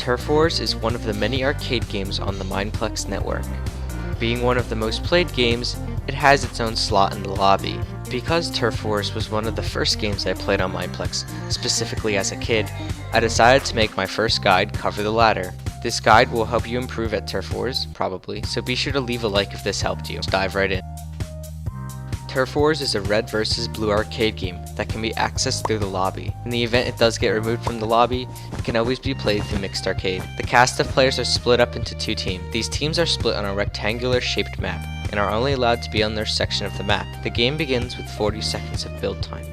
Turf Wars is one of the many arcade games on the Mineplex network. Being one of the most played games, it has its own slot in the lobby. Because Turf Wars was one of the first games I played on Mineplex, specifically as a kid, I decided to make my first guide cover the ladder. This guide will help you improve at Turf Wars, probably, so be sure to leave a like if this helped you. Let's dive right in. Turf Wars is a red versus blue arcade game that can be accessed through the lobby. In the event it does get removed from the lobby, it can always be played through mixed arcade. The cast of players are split up into two teams. These teams are split on a rectangular shaped map and are only allowed to be on their section of the map. The game begins with 40 seconds of build time.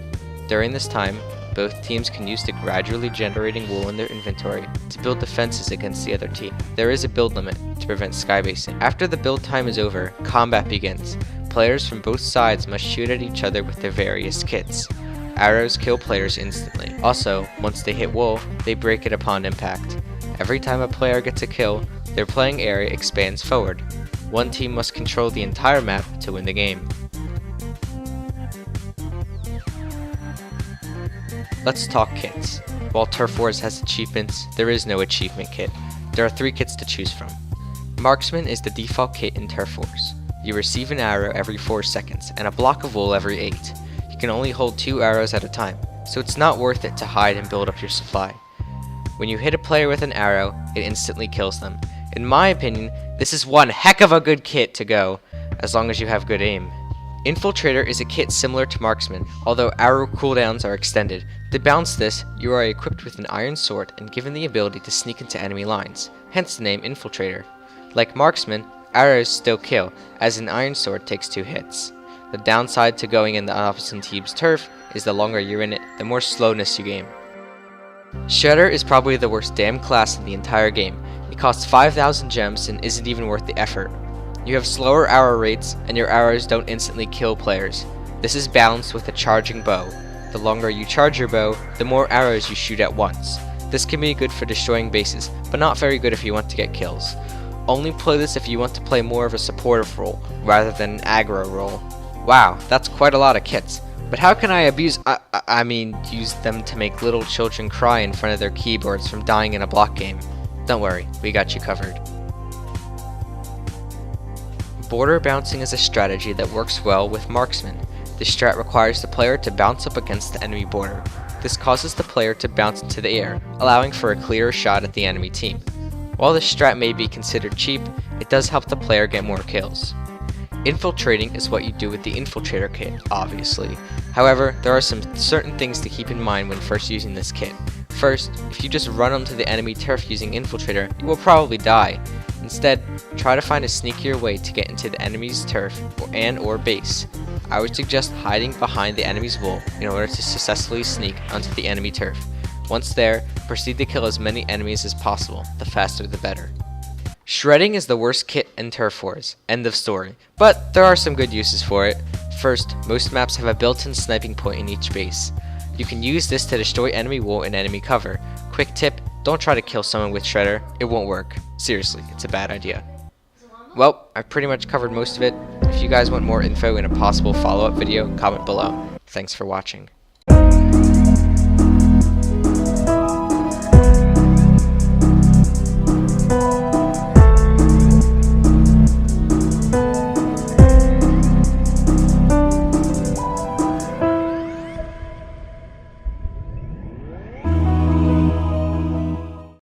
During this time, both teams can use the gradually generating wool in their inventory to build defenses against the other team. There is a build limit to prevent skybasing. After the build time is over, combat begins. Players from both sides must shoot at each other with their various kits. Arrows kill players instantly. Also, once they hit wool, they break it upon impact. Every time a player gets a kill, their playing area expands forward. One team must control the entire map to win the game. Let's talk kits. While Turf Wars has achievements, there is no achievement kit. There are 3 kits to choose from. Marksman is the default kit in Turf Wars. You receive an arrow every 4 seconds, and a block of wool every 8. You can only hold 2 arrows at a time, so it's not worth it to hide and build up your supply. When you hit a player with an arrow, it instantly kills them. In my opinion, this is one heck of a good kit to go, as long as you have good aim. Infiltrator is a kit similar to Marksman, although arrow cooldowns are extended. To balance this, you are equipped with an iron sword and given the ability to sneak into enemy lines, hence the name Infiltrator. Like Marksman, arrows still kill, as an iron sword takes 2 hits. The downside to going in the opposite team's turf is the longer you're in it, the more slowness you gain. Shredder is probably the worst damn class in the entire game. It costs 5,000 gems and isn't even worth the effort. You have slower arrow rates, and your arrows don't instantly kill players. This is balanced with a charging bow. The longer you charge your bow, the more arrows you shoot at once. This can be good for destroying bases, but not very good if you want to get kills. Only play this if you want to play more of a supportive role, rather than an aggro role. Wow, that's quite a lot of kits. But how can I use them to make little children cry in front of their keyboards from dying in a block game? Don't worry, we got you covered. Border bouncing is a strategy that works well with Marksman. This strat requires the player to bounce up against the enemy border. This causes the player to bounce into the air, allowing for a clearer shot at the enemy team. While this strat may be considered cheap, it does help the player get more kills. Infiltrating is what you do with the Infiltrator kit, obviously. However, there are some certain things to keep in mind when first using this kit. First, if you just run onto the enemy turf using Infiltrator, you will probably die. Instead, try to find a sneakier way to get into the enemy's turf or base. I would suggest hiding behind the enemy's wool in order to successfully sneak onto the enemy turf. Once there, proceed to kill as many enemies as possible, the faster the better. Shredding is the worst kit in Turf Wars, end of story, but there are some good uses for it. First, most maps have a built-in sniping point in each base. You can use this to destroy enemy wool and enemy cover. Quick tip, don't try to kill someone with Shredder, it won't work. Seriously, it's a bad idea. Well, I've pretty much covered most of it. If you guys want more info in a possible follow-up video, comment below. Thanks for watching.